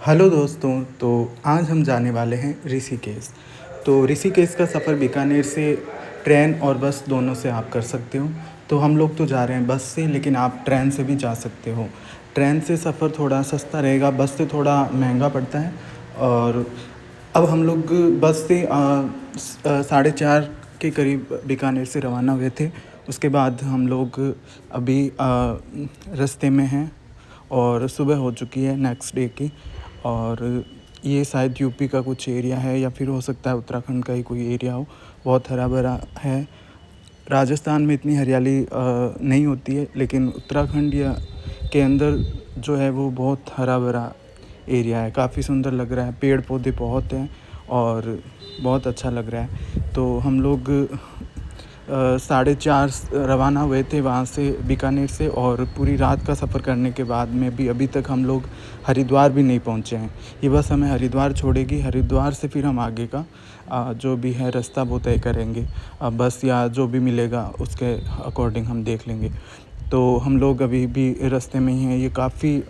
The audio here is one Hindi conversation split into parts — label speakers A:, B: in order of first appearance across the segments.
A: हेलो दोस्तों, तो आज हम जाने वाले हैं ऋषिकेश। तो ऋषिकेश का सफ़र बीकानेर से ट्रेन और बस दोनों से आप कर सकते हो। तो हम लोग तो जा रहे हैं बस से, लेकिन आप ट्रेन से भी जा सकते हो। ट्रेन से सफ़र थोड़ा सस्ता रहेगा, बस से थोड़ा महंगा पड़ता है। और अब हम लोग बस से 4:30 के करीब बीकानेर से रवाना हुए थे। उसके बाद हम लोग अभी रास्ते में हैं और सुबह हो चुकी है नेक्स्ट डे की। और ये शायद यूपी का कुछ एरिया है या फिर हो सकता है उत्तराखंड का ही कोई एरिया हो। बहुत हरा भरा है। राजस्थान में इतनी हरियाली नहीं होती है, लेकिन उत्तराखंड या के अंदर जो है वो बहुत हरा भरा एरिया है। काफ़ी सुंदर लग रहा है, पेड़ पौधे बहुत हैं और बहुत अच्छा लग रहा है। तो हम लोग 4:30 रवाना हुए थे वहाँ से बीकानेर से, और पूरी रात का सफ़र करने के बाद में भी अभी तक हम लोग हरिद्वार भी नहीं पहुँचे हैं। ये बस हमें हरिद्वार छोड़ेगी, हरिद्वार से फिर हम आगे का जो भी है रास्ता वो तय करेंगे। बस या जो भी मिलेगा उसके अकॉर्डिंग हम देख लेंगे। तो हम लोग अभी भी रास्ते में ही हैं। ये काफ़ी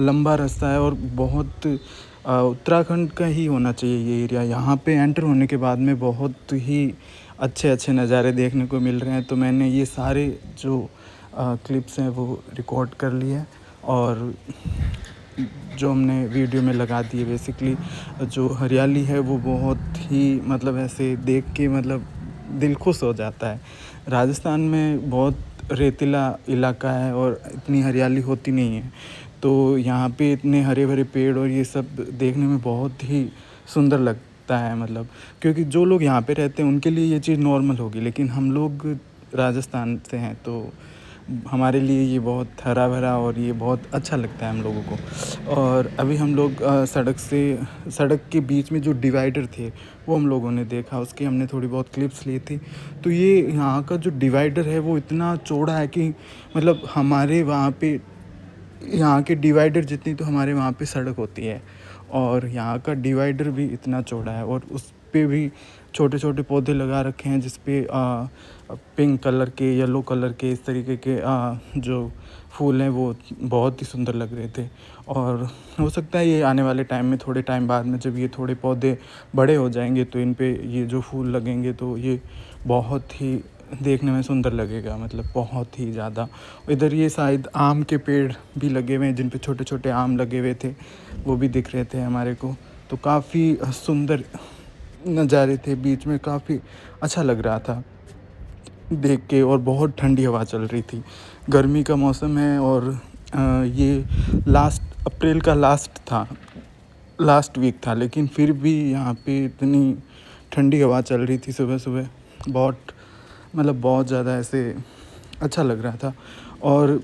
A: लंबा रास्ता है और बहुत उत्तराखंड का ही होना चाहिए ये एरिया। यहाँ पे एंटर होने के बाद में बहुत ही अच्छे अच्छे नज़ारे देखने को मिल रहे हैं। तो मैंने ये सारे जो क्लिप्स हैं वो रिकॉर्ड कर लिए हैं और जो हमने वीडियो में लगा दी है। बेसिकली जो हरियाली है वो बहुत ही मतलब ऐसे देख के मतलब दिल खुश हो जाता है। राजस्थान में बहुत रेतीला इलाका है और इतनी हरियाली होती नहीं है। तो यहाँ पे इतने हरे भरे पेड़ और ये सब देखने में बहुत ही सुंदर लगता है। मतलब क्योंकि जो लोग यहाँ पे रहते हैं उनके लिए ये चीज़ नॉर्मल होगी, लेकिन हम लोग राजस्थान से हैं तो हमारे लिए ये बहुत हरा भरा और ये बहुत अच्छा लगता है हम लोगों को। और अभी हम लोग सड़क के बीच में जो डिवाइडर थे वो हम लोगों ने देखा, उसकी हमने थोड़ी बहुत क्लिप्स ली थी। तो ये यहाँ का जो डिवाइडर है वो इतना चौड़ा है कि मतलब हमारे वहाँ पे यहाँ के डिवाइडर जितनी तो हमारे वहाँ पे सड़क होती है, और यहाँ का डिवाइडर भी इतना चौड़ा है। और उस पे भी छोटे छोटे पौधे लगा रखे हैं जिस पे पिंक कलर के, येलो कलर के, इस तरीके के जो फूल हैं वो बहुत ही सुंदर लग रहे थे। और हो सकता है ये आने वाले टाइम में, थोड़े टाइम बाद में, जब ये थोड़े पौधे बड़े हो जाएंगे तो इन पे ये जो फूल लगेंगे तो ये बहुत ही देखने में सुंदर लगेगा, मतलब बहुत ही ज़्यादा। इधर ये शायद आम के पेड़ भी लगे हुए हैं जिन पे छोटे छोटे आम लगे हुए थे, वो भी दिख रहे थे हमारे को। तो काफ़ी सुंदर नज़ारे थे, बीच में काफ़ी अच्छा लग रहा था देख के। और बहुत ठंडी हवा चल रही थी, गर्मी का मौसम है। और ये अप्रैल का लास्ट वीक था, लेकिन फिर भी यहाँ पे इतनी ठंडी हवा चल रही थी सुबह सुबह। बहुत मतलब बहुत ज़्यादा ऐसे अच्छा लग रहा था। और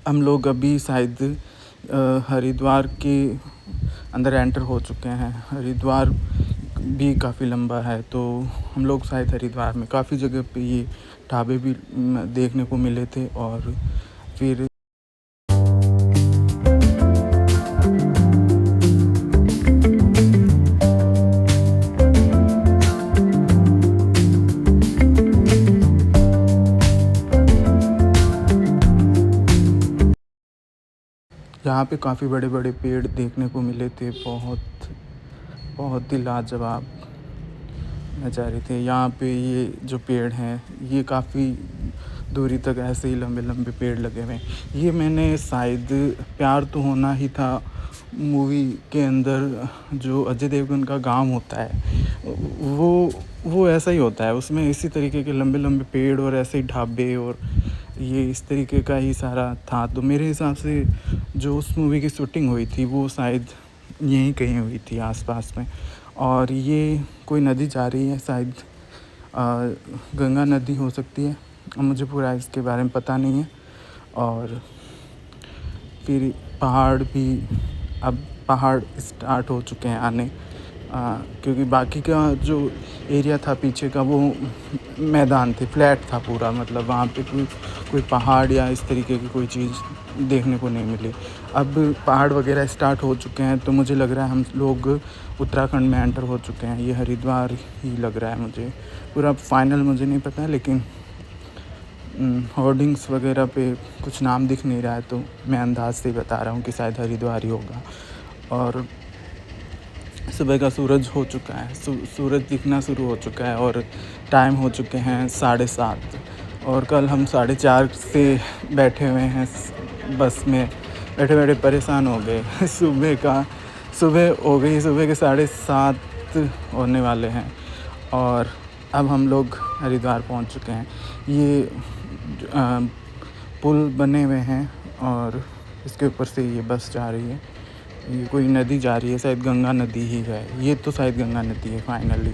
A: हम लोग अभी शायद हरिद्वार के अंदर एंटर हो चुके हैं। हरिद्वार भी काफ़ी लंबा है, तो हम लोग शायद हरिद्वार में काफ़ी जगह पे ये ढाबे भी देखने को मिले थे। और फिर यहाँ पे काफ़ी बड़े बड़े पेड़ देखने को मिले थे, बहुत बहुत ही लाजवाब नज़ारे थे। यहाँ पे ये जो पेड़ हैं ये काफ़ी दूरी तक ऐसे ही लंबे लंबे पेड़ लगे हुए हैं। ये मैंने शायद प्यार तो होना ही था मूवी के अंदर जो अजय देवगन का गाँव होता है वो ऐसा ही होता है। उसमें इसी तरीके के लंबे लंबे पेड़ और ऐसे ही ढाबे और ये इस तरीके का ही सारा था। तो मेरे हिसाब से जो उस मूवी की शूटिंग हुई थी वो शायद यहीं कहीं हुई थी आसपास में। और ये कोई नदी जा रही है, शायद गंगा नदी हो सकती है, मुझे पूरा इसके बारे में पता नहीं है। और फिर अब पहाड़ स्टार्ट हो चुके हैं आने, क्योंकि बाकी का जो एरिया था पीछे का वो मैदान थे, फ्लैट था पूरा। मतलब वहाँ पे कोई पहाड़ या इस तरीके की कोई चीज़ देखने को नहीं मिली। अब पहाड़ वगैरह स्टार्ट हो चुके हैं, तो मुझे लग रहा है हम लोग उत्तराखंड में एंटर हो चुके हैं। ये हरिद्वार ही लग रहा है मुझे, पूरा फाइनल मुझे नहीं पता है, लेकिन होर्डिंग्स वगैरह पे कुछ नाम दिख नहीं रहा है, तो मैं अंदाज़ से ही बता रहा हूँ कि शायद हरिद्वार ही होगा। और सुबह का सूरज हो चुका है, सूरज दिखना शुरू हो चुका है और टाइम हो चुके हैं 7:30। और कल हम 4:30 से बैठे हुए हैं बस में, बैठे-बैठे परेशान हो गए। सुबह हो गई, सुबह के 7:30 होने वाले हैं और अब हम लोग हरिद्वार पहुंच चुके हैं। ये पुल बने हुए हैं और इसके ऊपर से ये बस जा रही है। ये कोई नदी जा रही है, शायद गंगा नदी ही है। ये तो शायद गंगा नदी है फाइनली।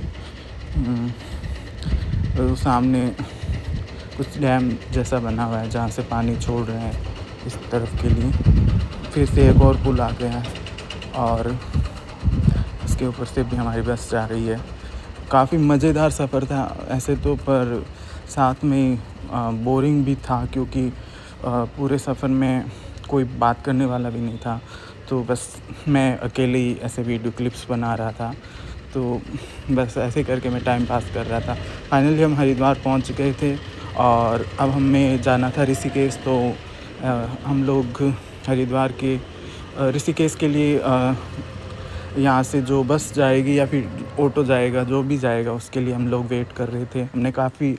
A: और सामने कुछ डैम जैसा बना हुआ है जहाँ से पानी छोड़ रहे हैं इस तरफ के लिए। फिर से एक और पुल आ गया है और इसके ऊपर से भी हमारी बस जा रही है। काफ़ी मज़ेदार सफ़र था ऐसे तो, पर साथ में बोरिंग भी था क्योंकि पूरे सफ़र में कोई बात करने वाला भी नहीं था, तो बस मैं अकेले ही ऐसे वीडियो क्लिप्स बना रहा था। तो बस ऐसे करके मैं टाइम पास कर रहा था। फाइनली हम हरिद्वार पहुंच गए थे और अब हमें जाना था ऋषिकेश। तो हम लोग हरिद्वार के ऋषिकेश के लिए यहाँ से जो बस जाएगी या फिर ऑटो जाएगा, जो भी जाएगा उसके लिए हम लोग वेट कर रहे थे। हमने काफ़ी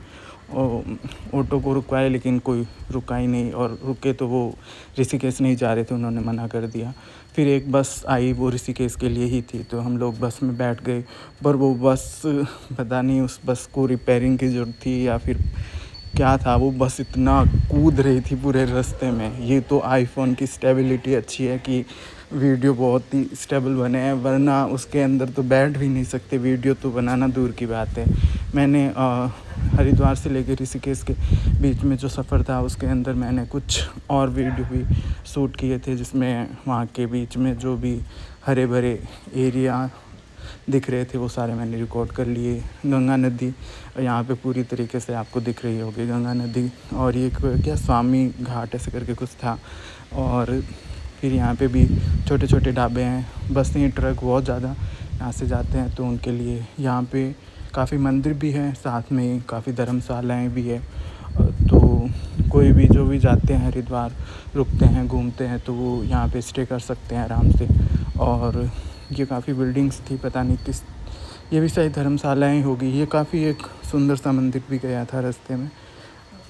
A: ऑटो को रुकवाया लेकिन कोई रुका ही नहीं, और रुके तो वो ऋषिकेश नहीं जा रहे थे, उन्होंने मना कर दिया। फिर एक बस आई, वो ऋषिकेश के लिए ही थी, तो हम लोग बस में बैठ गए। पर वो बस पता नहीं उस बस को रिपेयरिंग की ज़रूरत थी या फिर क्या था, वो बस इतना कूद रही थी पूरे रास्ते में। ये तो आईफोन की स्टेबिलिटी अच्छी है कि वीडियो बहुत ही स्टेबल बने हैं, वरना उसके अंदर तो बैठ भी नहीं सकते, वीडियो तो बनाना दूर की बात है। मैंने हरिद्वार से लेकर ऋषिकेश के बीच में जो सफ़र था उसके अंदर मैंने कुछ और वीडियो भी शूट किए थे, जिसमें वहाँ के बीच में जो भी हरे भरे एरिया दिख रहे थे वो सारे मैंने रिकॉर्ड कर लिए। गंगा नदी यहाँ पे पूरी तरीके से आपको दिख रही होगी, गंगा नदी। और ये क्या स्वामी घाट ऐसे करके कुछ था। और फिर यहाँ पे भी छोटे छोटे ढाबे हैं, बसें ट्रक बहुत ज़्यादा यहाँ से जाते हैं, तो उनके लिए यहाँ पे काफ़ी मंदिर भी हैं, साथ में काफ़ी धर्मशालाएँ भी है। तो कोई भी जो भी जाते हैं हरिद्वार, रुकते हैं, घूमते हैं, तो वो यहाँ पे स्टे कर सकते हैं आराम से। और ये काफ़ी बिल्डिंग्स थी, पता नहीं किस, ये भी शायद धर्मशालाएँ होगी। ये काफ़ी एक सुंदर सा मंदिर भी गया था रास्ते में,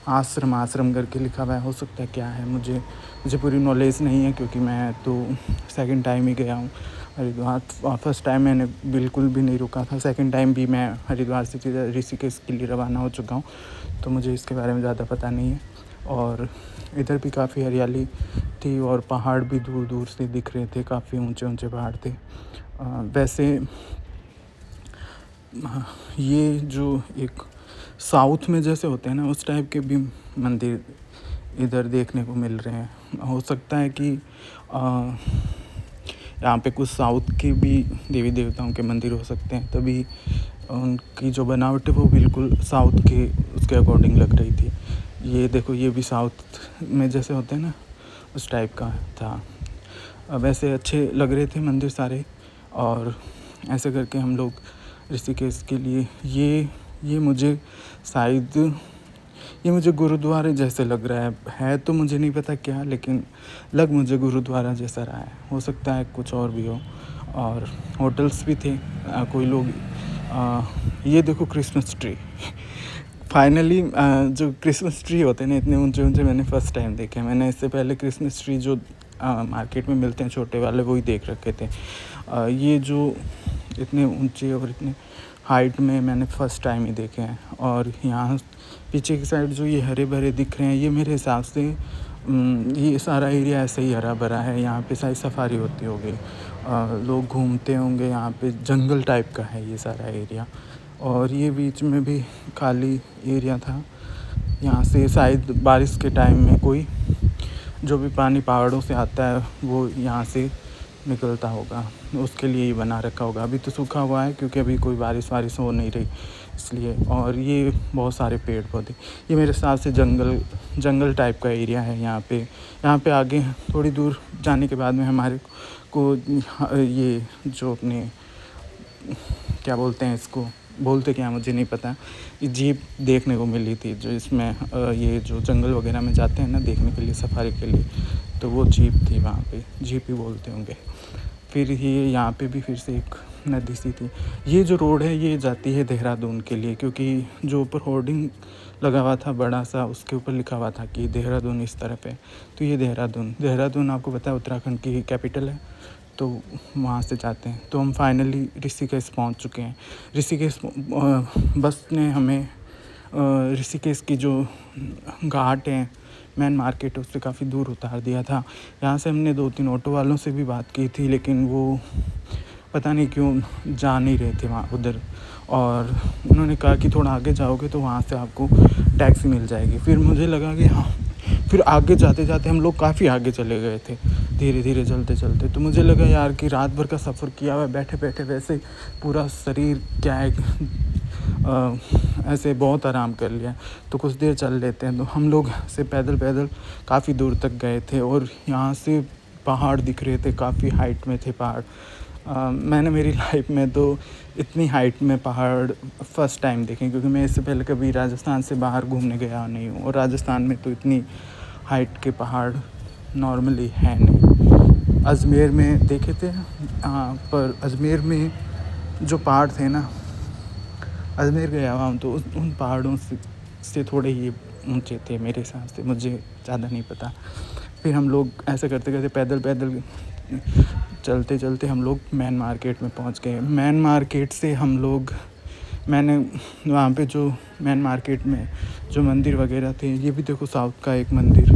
A: आश्रम करके लिखा हुआ है, हो सकता है क्या है, मुझे पूरी नॉलेज नहीं है क्योंकि मैं तो सेकंड टाइम ही गया हूँ हरिद्वार। फर्स्ट टाइम मैंने बिल्कुल भी नहीं रुका था, सेकंड टाइम भी मैं हरिद्वार से सीधा ऋषिकेश के लिए रवाना हो चुका हूँ, तो मुझे इसके बारे में ज़्यादा पता नहीं है। और इधर भी काफ़ी हरियाली थी और पहाड़ भी दूर दूर से दिख रहे थे, काफ़ी ऊंचे ऊंचे पहाड़ थे। वैसे ये जो एक साउथ में जैसे होते हैं ना, उस टाइप के भी मंदिर इधर देखने को मिल रहे हैं। हो सकता है कि यहाँ पे कुछ साउथ के भी देवी देवताओं के मंदिर हो सकते हैं, तभी उनकी जो बनावट है वो बिल्कुल साउथ के उसके अकॉर्डिंग लग रही थी। ये देखो, ये भी साउथ में जैसे होते हैं ना, उस टाइप का था। वैसे अच्छे लग रहे थे मंदिर सारे। और ऐसे करके हम लोग ऋषिकेश के लिए, ये मुझे शायद ये मुझे गुरुद्वारे जैसे लग रहा है तो मुझे नहीं पता क्या, लेकिन लग मुझे गुरुद्वारा जैसा रहा है। हो सकता है कुछ और भी हो। और होटल्स भी थे। कोई लोग ये देखो क्रिसमस ट्री। फाइनली जो क्रिसमस ट्री होते हैं ना, इतने ऊंचे ऊंचे मैंने फ़र्स्ट टाइम देखे। मैंने इससे पहले क्रिसमस ट्री जो मार्केट में मिलते हैं छोटे वाले, वही देख रखे थे। ये जो इतने ऊंचे और इतने हाइट में मैंने फ़र्स्ट टाइम ही देखे हैं। और यहाँ पीछे की साइड जो ये हरे भरे दिख रहे हैं, ये मेरे हिसाब से ये सारा एरिया ऐसे ही हरा भरा है। यहाँ पे शायद सफारी होती होगी, लोग घूमते होंगे। यहाँ पे जंगल टाइप का है ये सारा एरिया। और ये बीच में भी खाली एरिया था। यहाँ से शायद बारिश के टाइम में कोई जो भी पानी पहाड़ों से आता है वो यहाँ से निकलता होगा, उसके लिए ही बना रखा होगा। अभी तो सूखा हुआ है क्योंकि अभी कोई बारिश हो नहीं रही इसलिए। और ये बहुत सारे पेड़ पौधे, ये मेरे हिसाब से जंगल टाइप का एरिया है। यहाँ पे आगे थोड़ी दूर जाने के बाद में हमारे को ये जो अपने क्या बोलते हैं इसको, बोलते क्या मुझे नहीं पता। ये जीप देखने को मिली थी जो इसमें ये जो जंगल वगैरह में जाते हैं ना देखने के लिए, सफारी के लिए, तो वो जीप थी वहाँ पे, जीप ही बोलते होंगे। फिर ये यहाँ पे भी फिर से एक नदी सी थी। ये जो रोड है ये जाती है देहरादून के लिए, क्योंकि जो ऊपर होर्डिंग लगा हुआ था बड़ा सा, उसके ऊपर लिखा हुआ था कि देहरादून इस तरफ है। तो ये देहरादून आपको पता है उत्तराखंड की कैपिटल है, तो वहाँ से जाते हैं। तो हम फाइनली ऋषिकेश पहुँच चुके हैं। ऋषिकेश बस ने हमें ऋषिकेश की जो घाट है, मेन मार्केट है, उससे काफ़ी दूर उतार दिया था। यहाँ से हमने 2-3 ऑटो वालों से भी बात की थी, लेकिन वो पता नहीं क्यों जा नहीं रहे थे वहाँ उधर, और उन्होंने कहा कि थोड़ा आगे जाओगे तो वहाँ से आपको टैक्सी मिल जाएगी। फिर मुझे लगा कि हाँ, फिर आगे जाते जाते हम लोग काफ़ी आगे चले गए थे, धीरे धीरे चलते चलते। तो मुझे लगा यार कि रात भर का सफ़र किया हुआ है, बैठे बैठे वैसे पूरा शरीर क्या है ऐसे बहुत आराम कर लिया, तो कुछ देर चल लेते हैं। तो हम लोग से पैदल पैदल काफ़ी दूर तक गए थे, और यहाँ से पहाड़ दिख रहे थे, काफ़ी हाइट में थे पहाड़। मैंने मेरी लाइफ में तो इतनी हाइट में पहाड़ फ़र्स्ट टाइम देखे, क्योंकि मैं इससे पहले कभी राजस्थान से बाहर घूमने गया नहीं हूँ, और राजस्थान में तो इतनी हाइट के पहाड़ नॉर्मली है नहीं। अजमेर में देखे थे, हाँ, पर अजमेर में जो पहाड़ थे ना, अजमेर गया हुआ हूँ तो उन पहाड़ों से थोड़े ही ऊंचे थे मेरे हिसाब से, मुझे ज़्यादा नहीं पता। फिर हम लोग ऐसे करते करते पैदल पैदल चलते चलते हम लोग मेन मार्केट में पहुंच गए। मेन मार्केट से हम लोग, मैंने वहाँ पे जो मेन मार्केट में जो मंदिर वगैरह थे, ये भी देखो साउथ का एक मंदिर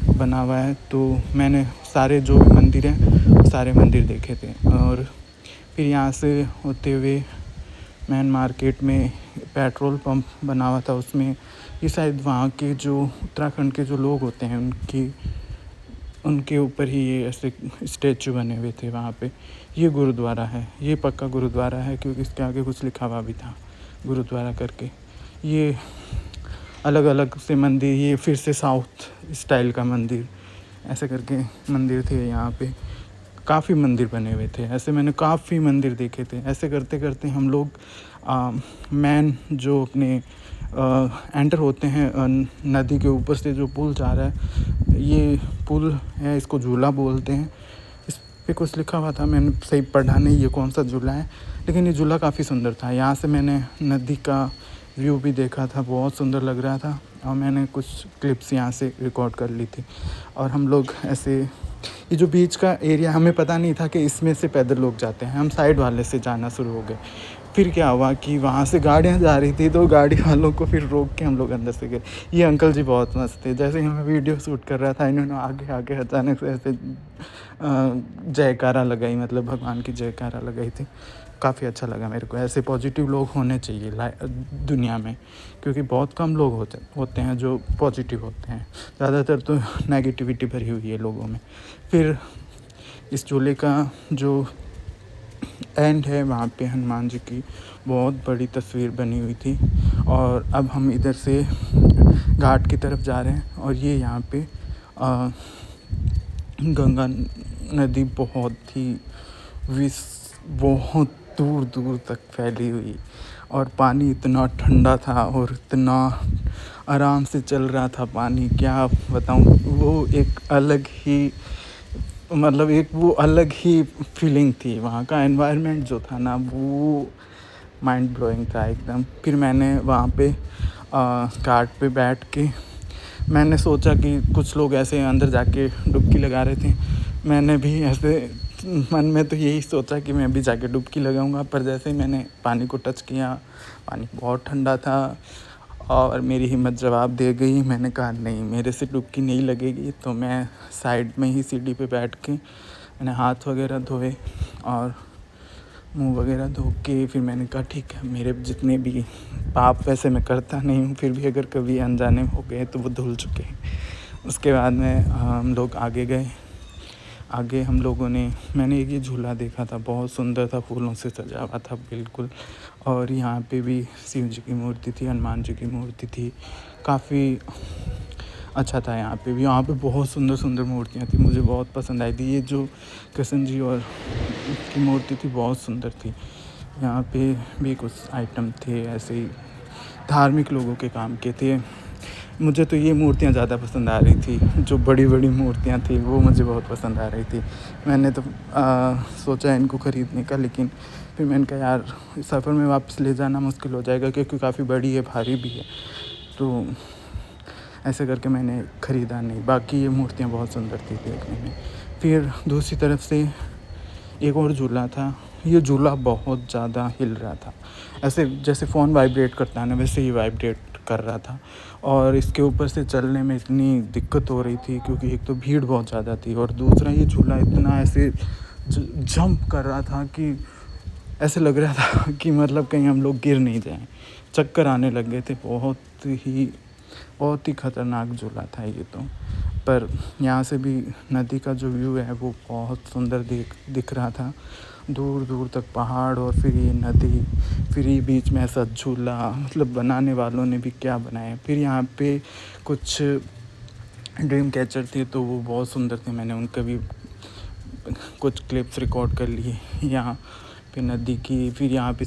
A: बना हुआ है, तो मैंने सारे जो भी मंदिर हैं सारे मंदिर देखे थे। और फिर यहाँ से होते हुए मेन मार्केट में पेट्रोल पंप बना हुआ था, उसमें ये शायद वहाँ के जो उत्तराखंड के जो लोग होते हैं उनके ऊपर ही ये ऐसे स्टैचू बने हुए थे वहाँ पे। ये गुरुद्वारा है, ये पक्का गुरुद्वारा है, क्योंकि इसके आगे कुछ लिखा हुआ भी था गुरुद्वारा करके। ये अलग अलग से मंदिर, ये फिर से साउथ स्टाइल का मंदिर, ऐसे करके मंदिर थे यहाँ पे। काफ़ी मंदिर बने हुए थे, ऐसे मैंने काफ़ी मंदिर देखे थे। ऐसे करते करते हम लोग मेन जो अपने एंटर होते हैं नदी के ऊपर से जो पुल जा रहा है, ये पुल है, इसको झूला बोलते हैं। इस पे कुछ लिखा हुआ था, मैंने सही पढ़ा नहीं ये कौन सा झूला है, लेकिन ये झूला काफ़ी सुंदर था। यहाँ से मैंने नदी का व्यू भी देखा था, बहुत सुंदर लग रहा था, और मैंने कुछ क्लिप्स यहाँ से रिकॉर्ड कर ली थी। और हम लोग ऐसे, ये जो बीच का एरिया हमें पता नहीं था कि इसमें से पैदल लोग जाते हैं, हम साइड वाले से जाना शुरू हो गए। फिर क्या हुआ कि वहाँ से गाड़ियाँ जा रही थी, तो गाड़ी वालों को फिर रोक के हम लोग अंदर से गए। ये अंकल जी बहुत मस्त थे, जैसे ही मैं वीडियो शूट कर रहा था, इन्होंने आगे आगे अचानक से ऐसे जयकारा लगाई, मतलब भगवान की जयकारा लगाई थी। काफ़ी अच्छा लगा मेरे को। ऐसे पॉजिटिव लोग होने चाहिए दुनिया में, क्योंकि बहुत कम लोग होते हैं जो पॉजिटिव होते हैं, ज़्यादातर तो नेगेटिविटी भरी हुई है लोगों में। फिर इस झूले का जो एंड है, वहाँ पे हनुमान जी की बहुत बड़ी तस्वीर बनी हुई थी। और अब हम इधर से घाट की तरफ जा रहे हैं, और ये यहाँ पे गंगा नदी बहुत दूर दूर तक फैली हुई, और पानी इतना ठंडा था और इतना आराम से चल रहा था पानी, क्या बताऊँ। वो एक अलग ही, मतलब एक वो अलग ही फीलिंग थी। वहाँ का एनवायरनमेंट जो था ना, वो माइंड ब्लोइंग था एकदम। फिर मैंने वहाँ पे घाट पे बैठ के मैंने सोचा कि कुछ लोग ऐसे अंदर जाके डुबकी लगा रहे थे, मैंने भी ऐसे मन में तो यही सोचा कि मैं भी जाके डुबकी लगाऊंगा। पर जैसे ही मैंने पानी को टच किया, पानी बहुत ठंडा था, और मेरी हिम्मत जवाब दे गई। मैंने कहा नहीं, मेरे से डुबकी नहीं लगेगी। तो मैं साइड में ही सीढ़ी पे बैठ के मैंने हाथ वगैरह धोए और मुंह वगैरह धो के फिर मैंने कहा ठीक है, मेरे जितने भी पाप वैसे मैं करता नहीं हूँ, फिर भी अगर कभी अनजाने हो गए तो वो धुल चुके हैं। उसके बाद में हम लोग आगे गए। आगे हम लोगों ने, मैंने एक ये झूला देखा था, बहुत सुंदर था, फूलों से सजा हुआ था बिल्कुल। और यहाँ पे भी शिव जी की मूर्ति थी, हनुमान जी की मूर्ति थी, काफ़ी अच्छा था। यहाँ पे बहुत सुंदर सुंदर मूर्तियाँ थी, मुझे बहुत पसंद आई थी। ये जो कृष्ण जी और की मूर्ति थी बहुत सुंदर थी। यहाँ पे भी कुछ आइटम थे ऐसे ही धार्मिक लोगों के काम के थे। मुझे तो ये मूर्तियाँ ज़्यादा पसंद आ रही थी, जो बड़ी-बड़ी मूर्तियाँ थी वो मुझे बहुत पसंद आ रही थी। मैंने तो सोचा इनको खरीदने का, लेकिन फिर मैंने कहा यार सफ़र में वापस ले जाना मुश्किल हो जाएगा क्योंकि काफ़ी बड़ी है, भारी भी है। तो ऐसे करके मैंने ख़रीदा नहीं। बाकी ये मूर्तियाँ बहुत सुंदर थी देखने में। फिर दूसरी तरफ से एक और झूला था। ये झूला बहुत ज़्यादा हिल रहा था, ऐसे जैसे फ़ोन वाइब्रेट करता है ना वैसे ही वाइब्रेट कर रहा था। और इसके ऊपर से चलने में इतनी दिक्कत हो रही थी क्योंकि एक तो भीड़ बहुत ज़्यादा थी और दूसरा ये झूला इतना ऐसे जंप कर रहा था कि ऐसे लग रहा था कि मतलब कहीं हम लोग गिर नहीं जाएं। चक्कर आने लग गए थे। बहुत ही ख़तरनाक झूला था ये तो। पर यहाँ से भी नदी का जो व्यू है वो बहुत सुंदर दिख रहा था। दूर दूर तक पहाड़ और फिर ये नदी, फिर ये बीच में ऐसा झूला, मतलब बनाने वालों ने भी क्या बनाया। फिर यहाँ पे कुछ ड्रीम कैचर थे तो वो बहुत सुंदर थे, मैंने उनका भी कुछ क्लिप्स रिकॉर्ड कर लिए यहाँ पे नदी की। फिर यहाँ पे